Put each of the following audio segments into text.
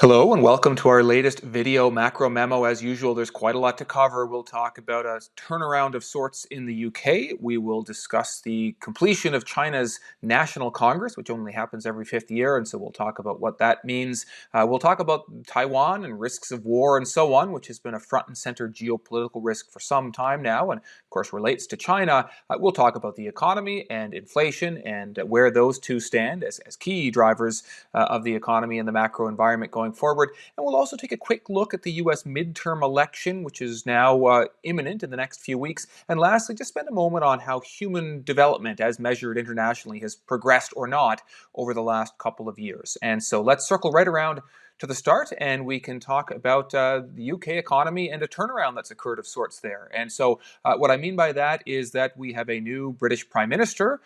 Hello and welcome to our latest video macro memo. As usual, there's quite a lot to cover. We'll talk about a turnaround of sorts in the UK. We will discuss the completion of China's National Congress, which only happens every fifth year, and so we'll talk about what that means. We'll talk about Taiwan and risks of war and so on, which has been a front and center geopolitical risk for some time now, and of course relates to China. We'll talk about the economy and inflation and where those two stand as key drivers of the economy and the macro environment going forward. And we'll also take a quick look at the U.S. midterm election, which is now imminent in the next few weeks. And lastly, just spend a moment on how human development, as measured internationally, has progressed or not over the last couple of years. And so let's circle right around to the start, and we can talk about the UK economy and a turnaround that's occurred of sorts there. And so what I mean by that is that we have a new British Prime Minister,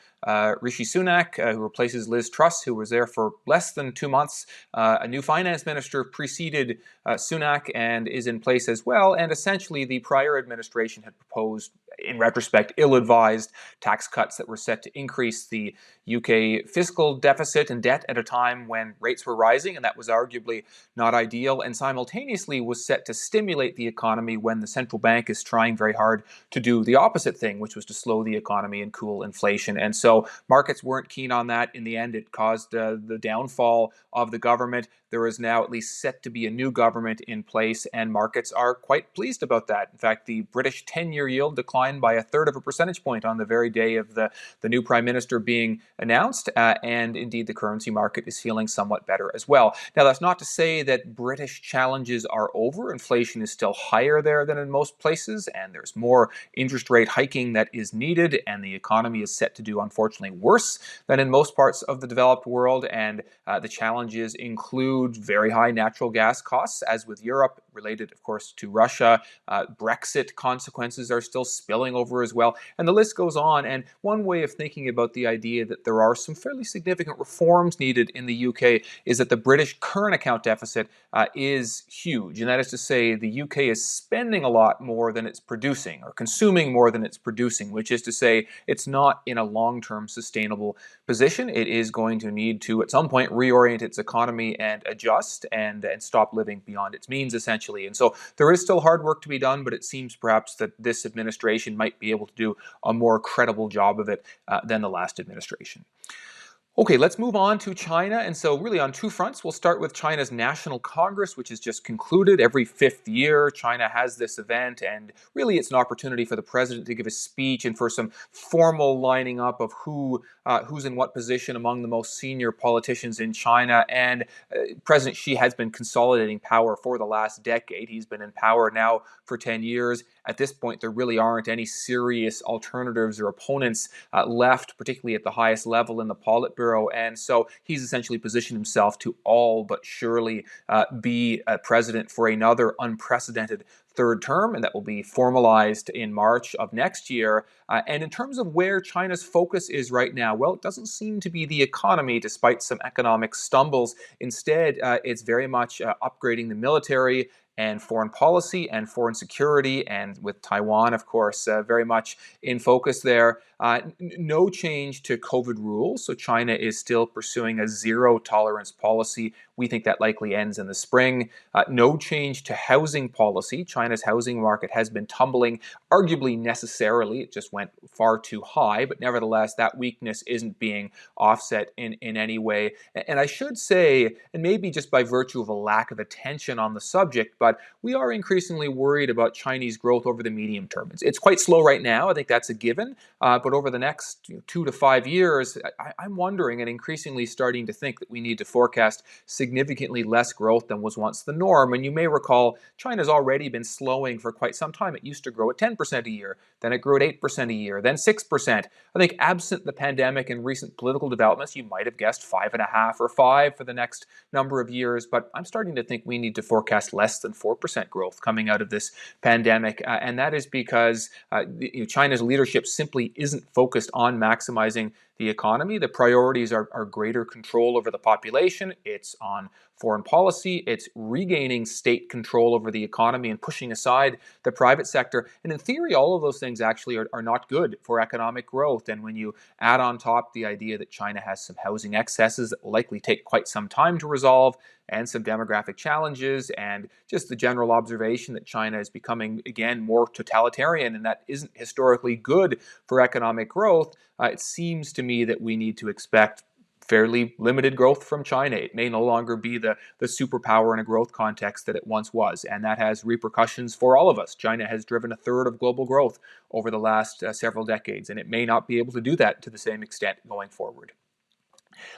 Rishi Sunak, who replaces Liz Truss, who was there for less than 2 months. A new finance minister preceded Sunak and is in place as well. And essentially, the prior administration had proposed, in retrospect, ill-advised tax cuts that were set to increase the UK fiscal deficit and debt at a time when rates were rising, and that was arguably not ideal, and simultaneously was set to stimulate the economy when the central bank is trying very hard to do the opposite thing, which was to slow the economy and cool inflation. And so markets weren't keen on that. In the end, it caused the downfall of the government. There is now at least set to be a new government in place, and markets are quite pleased about that. In fact, the British 10-year yield declined by 1/3 of a percentage point on the very day of the new prime minister being announced, and indeed the currency market is feeling somewhat better as well. Now, that's not to say that British challenges are over. Inflation is still higher there than in most places, and there's more interest rate hiking that is needed, and the economy is set to do, unfortunately, worse than in most parts of the developed world. And the challenges include very high natural gas costs, as with Europe, related, of course, to Russia. Brexit consequences are still spilling over as well, and the list goes on. And one way of thinking about the idea that there are some fairly significant reforms needed in the UK is that the British current account deficit is huge, and that is to say the UK is spending a lot more than it's producing, or consuming more than it's producing, which is to say it's not in a long-term sustainable position. It is going to need to, at some point, reorient its economy and adjust and stop living beyond its means, essentially. And so there is still hard work to be done, but it seems perhaps that this administration might be able to do a more credible job of it than the last administration. Okay, let's move on to China. And so really on two fronts, we'll start with China's National Congress, which is just concluded. Every fifth year, China has this event, and really it's an opportunity for the president to give a speech and for some formal lining up of who's in what position among the most senior politicians in China. And President Xi has been consolidating power for the last decade. He's been in power now for 10 years. At this point, there really aren't any serious alternatives or opponents left, particularly at the highest level in the Politburo. And so he's essentially positioned himself to all but surely be a president for another unprecedented third term, and that will be formalized in March of next year. And in terms of where China's focus is right now, well, it doesn't seem to be the economy, despite some economic stumbles. Instead, it's very much upgrading the military and foreign policy and foreign security, and with Taiwan, of course, very much in focus there. No change to COVID rules, so China is still pursuing a zero-tolerance policy. We think that likely ends in the spring. No change to housing policy. China's housing market has been tumbling, arguably necessarily. It just went far too high, but nevertheless, that weakness isn't being offset in any way. And I should say, and maybe just by virtue of a lack of attention on the subject, but we are increasingly worried about Chinese growth over the medium term. It's quite slow right now. I think that's a given. But over the next 2 to 5 years, I'm wondering and increasingly starting to think that we need to forecast significantly less growth than was once the norm. And you may recall, China's already been slowing for quite some time. It used to grow at 10% a year, then it grew at 8% a year, then 6%. I think absent the pandemic and recent political developments, you might have guessed 5.5 or 5 for the next number of years. But I'm starting to think we need to forecast less than 4% growth coming out of this pandemic. And that is because China's leadership simply isn't focused on maximizing the economy. The priorities are greater control over the population. It's on foreign policy. It's regaining state control over the economy and pushing aside the private sector. And in theory, all of those things actually are not good for economic growth. And when you add on top the idea that China has some housing excesses that will likely take quite some time to resolve, and some demographic challenges, and just the general observation that China is becoming, again, more totalitarian, and that isn't historically good for economic growth, it seems to me that we need to expect fairly limited growth from China. It may no longer be the superpower in a growth context that it once was, and that has repercussions for all of us. China has driven a third of global growth over the last several decades, and it may not be able to do that to the same extent going forward.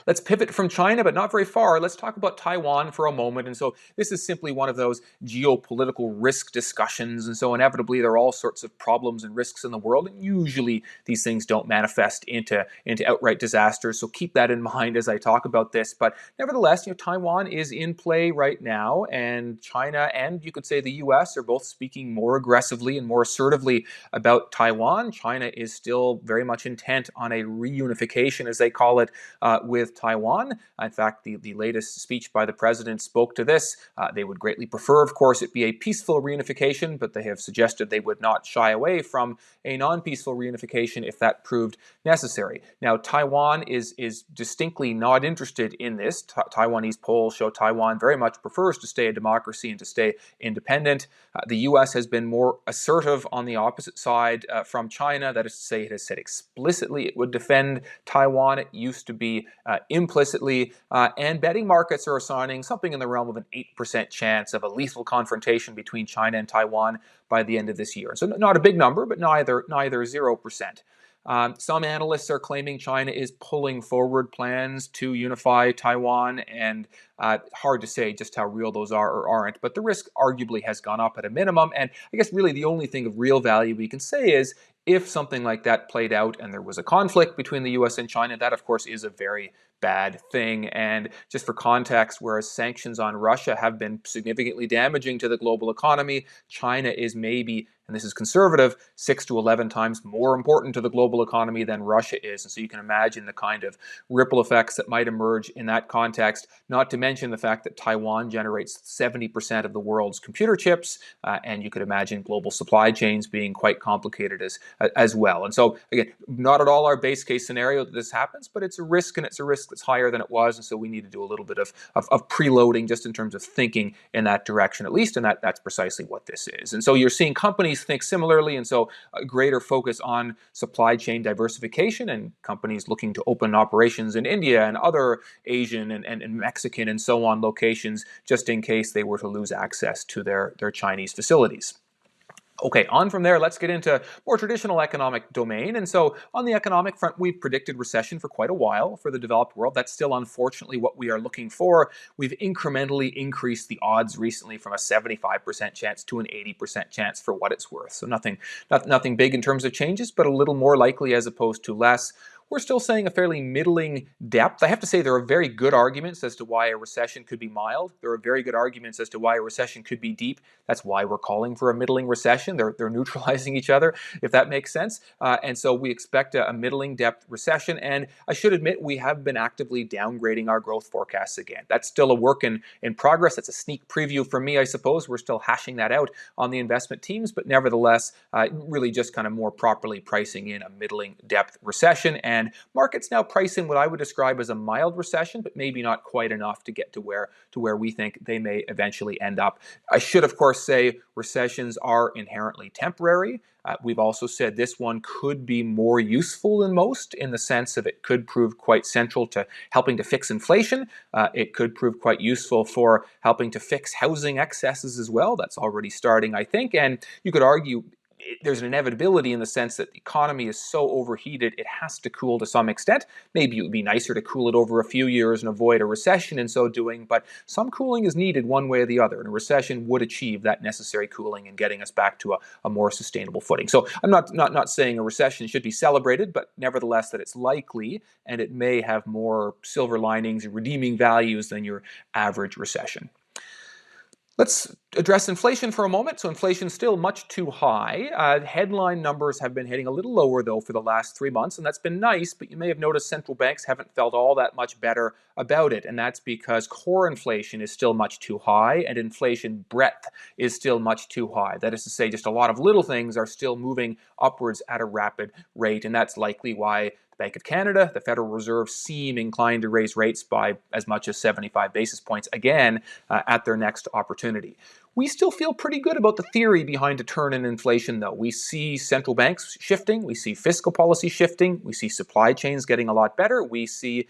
Let's pivot from China, but not very far. Let's talk about Taiwan for a moment. And so this is simply one of those geopolitical risk discussions. And so inevitably, there are all sorts of problems and risks in the world. And usually these things don't manifest into outright disasters. So keep that in mind as I talk about this. But nevertheless, Taiwan is in play right now. And China and you could say the US are both speaking more aggressively and more assertively about Taiwan. China is still very much intent on a reunification, as they call it, with Taiwan. In fact, the latest speech by the president spoke to this. They would greatly prefer, of course, it be a peaceful reunification, but they have suggested they would not shy away from a non-peaceful reunification if that proved necessary. Now, Taiwan is distinctly not interested in this. Taiwanese polls show Taiwan very much prefers to stay a democracy and to stay independent. The U.S. has been more assertive on the opposite side from China. That is to say, it has said explicitly it would defend Taiwan. It used to be implicitly, and betting markets are assigning something in the realm of an 8% chance of a lethal confrontation between China and Taiwan by the end of this year. So not a big number, but neither 0%. Some analysts are claiming China is pulling forward plans to unify Taiwan, and hard to say just how real those are or aren't, but the risk arguably has gone up at a minimum. And I guess really the only thing of real value we can say is if something like that played out and there was a conflict between the US and China, that of course is a very bad thing. And just for context, whereas sanctions on Russia have been significantly damaging to the global economy, China is maybe, and this is conservative, 6 to 11 times more important to the global economy than Russia is. And so you can imagine the kind of ripple effects that might emerge in that context, not to mention the fact that Taiwan generates 70% of the world's computer chips, and you could imagine global supply chains being quite complicated as well. And so, again, not at all our base case scenario that this happens, but it's a risk, and it's a risk that's higher than it was. And so we need to do a little bit of preloading just in terms of thinking in that direction, at least, and that's precisely what this is. And so you're seeing companies think similarly, and so a greater focus on supply chain diversification and companies looking to open operations in India and other Asian and Mexican and so on locations just in case they were to lose access to their Chinese facilities. Okay, on from there, let's get into more traditional economic domain. And so on the economic front, we've predicted recession for quite a while for the developed world. That's still unfortunately what we are looking for. We've incrementally increased the odds recently from a 75% chance to an 80% chance for what it's worth. So nothing big in terms of changes, but a little more likely as opposed to less. We're still saying a fairly middling depth. I have to say there are very good arguments as to why a recession could be mild. There are very good arguments as to why a recession could be deep. That's why we're calling for a middling recession. They're neutralizing each other, if that makes sense. And so we expect a middling depth recession. And I should admit, we have been actively downgrading our growth forecasts again. That's still a work in progress. That's a sneak preview for me, I suppose. We're still hashing that out on the investment teams, but nevertheless, really just kind of more properly pricing in a middling depth recession. And markets now price in what I would describe as a mild recession, but maybe not quite enough to get to where we think they may eventually end up. I should, of course, say recessions are inherently temporary. We've also said this one could be more useful than most in the sense of it could prove quite central to helping to fix inflation. It could prove quite useful for helping to fix housing excesses as well. That's already starting, I think. And you could argue there's an inevitability in the sense that the economy is so overheated, it has to cool to some extent. Maybe it would be nicer to cool it over a few years and avoid a recession in so doing, but some cooling is needed one way or the other, and a recession would achieve that necessary cooling and getting us back to a more sustainable footing. So I'm not saying a recession should be celebrated, but nevertheless that it's likely, and it may have more silver linings and redeeming values than your average recession. Let's address inflation for a moment. So inflation's still much too high. Headline numbers have been hitting a little lower, though, for the last 3 months, and that's been nice, but you may have noticed central banks haven't felt all that much better about it, and that's because core inflation is still much too high, and inflation breadth is still much too high. That is to say, just a lot of little things are still moving upwards at a rapid rate, and that's likely why Bank of Canada, the Federal Reserve seem inclined to raise rates by as much as 75 basis points again at their next opportunity. We still feel pretty good about the theory behind a turn in inflation, though. We see central banks shifting, we see fiscal policy shifting, we see supply chains getting a lot better, we see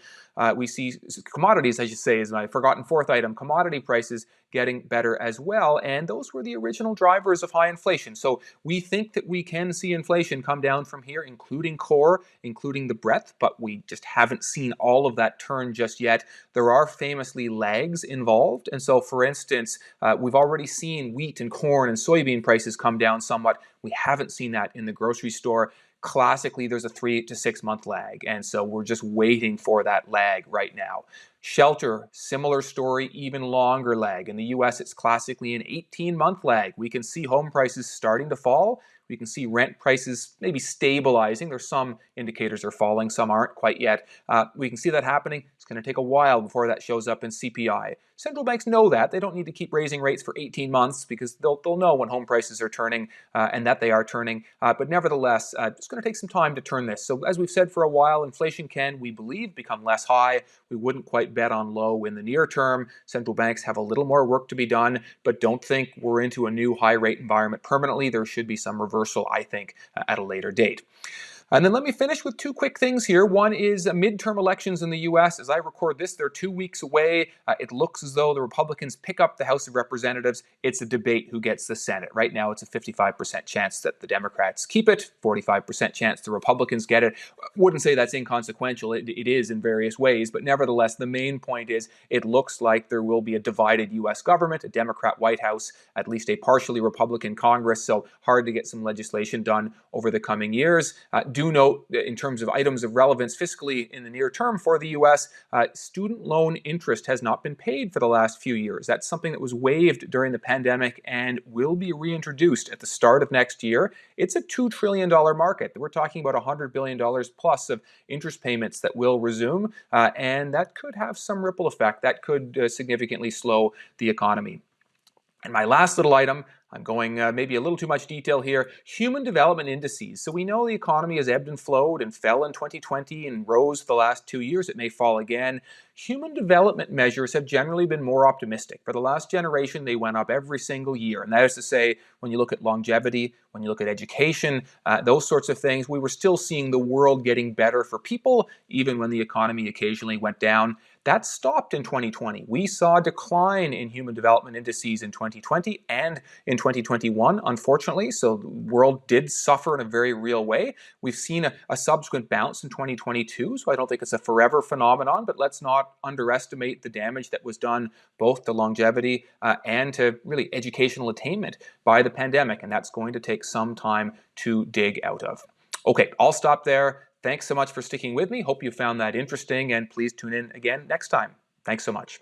commodities, I should say, is my forgotten fourth item, commodity prices getting better as well, and those were the original drivers of high inflation. So we think that we can see inflation come down from here, including core, including the breadth, but we just haven't seen all of that turn just yet. There are famously lags involved, and so, for instance, we've already seen wheat and corn and soybean prices come down somewhat. We haven't seen that in the grocery store. Classically, there's a 3 to 6 month lag, and so we're just waiting for that lag right now. Shelter, similar story, even longer lag. In the US, it's classically an 18-month lag. We can see home prices starting to fall. We can see rent prices maybe stabilizing. There's some indicators are falling, some aren't quite yet. We can see that happening. It's going to take a while before that shows up in CPI. Central banks know that. They don't need to keep raising rates for 18 months because they'll know when home prices are turning and that they are turning. But nevertheless, it's going to take some time to turn this. So as we've said for a while, inflation can, we believe, become less high. We wouldn't quite bet on low in the near term. Central banks have a little more work to be done, but don't think we're into a new high rate environment permanently. There should be some reversal, I think, at a later date. And then let me finish with two quick things here. One is midterm elections in the U.S. As I record this, they're 2 weeks away. It looks as though the Republicans pick up the House of Representatives. It's a debate who gets the Senate. Right now, it's a 55% chance that the Democrats keep it, 45% chance the Republicans get it. Wouldn't say that's inconsequential. It is in various ways. But nevertheless, the main point is it looks like there will be a divided U.S. government, a Democrat White House, at least a partially Republican Congress. So hard to get some legislation done over the coming years. Do note, in terms of items of relevance fiscally in the near term for the U.S., student loan interest has not been paid for the last few years. That's something that was waived during the pandemic and will be reintroduced at the start of next year. It's a $2 trillion market. We're talking about $100 billion plus of interest payments that will resume, and that could have some ripple effect. That could significantly slow the economy. And my last little item, I'm going maybe a little too much detail here, human development indices. So we know the economy has ebbed and flowed and fell in 2020 and rose the last 2 years. It may fall again. Human development measures have generally been more optimistic. For the last generation, they went up every single year. And that is to say, when you look at longevity, when you look at education, those sorts of things, we were still seeing the world getting better for people, even when the economy occasionally went down. That stopped in 2020. We saw a decline in human development indices in 2020 and in 2021, unfortunately. So the world did suffer in a very real way. We've seen a subsequent bounce in 2022, so I don't think it's a forever phenomenon, but let's not underestimate the damage that was done both to longevity and to really educational attainment by the pandemic, and that's going to take some time to dig out of. Okay, I'll stop there. Thanks so much for sticking with me. Hope you found that interesting, and please tune in again next time. Thanks so much.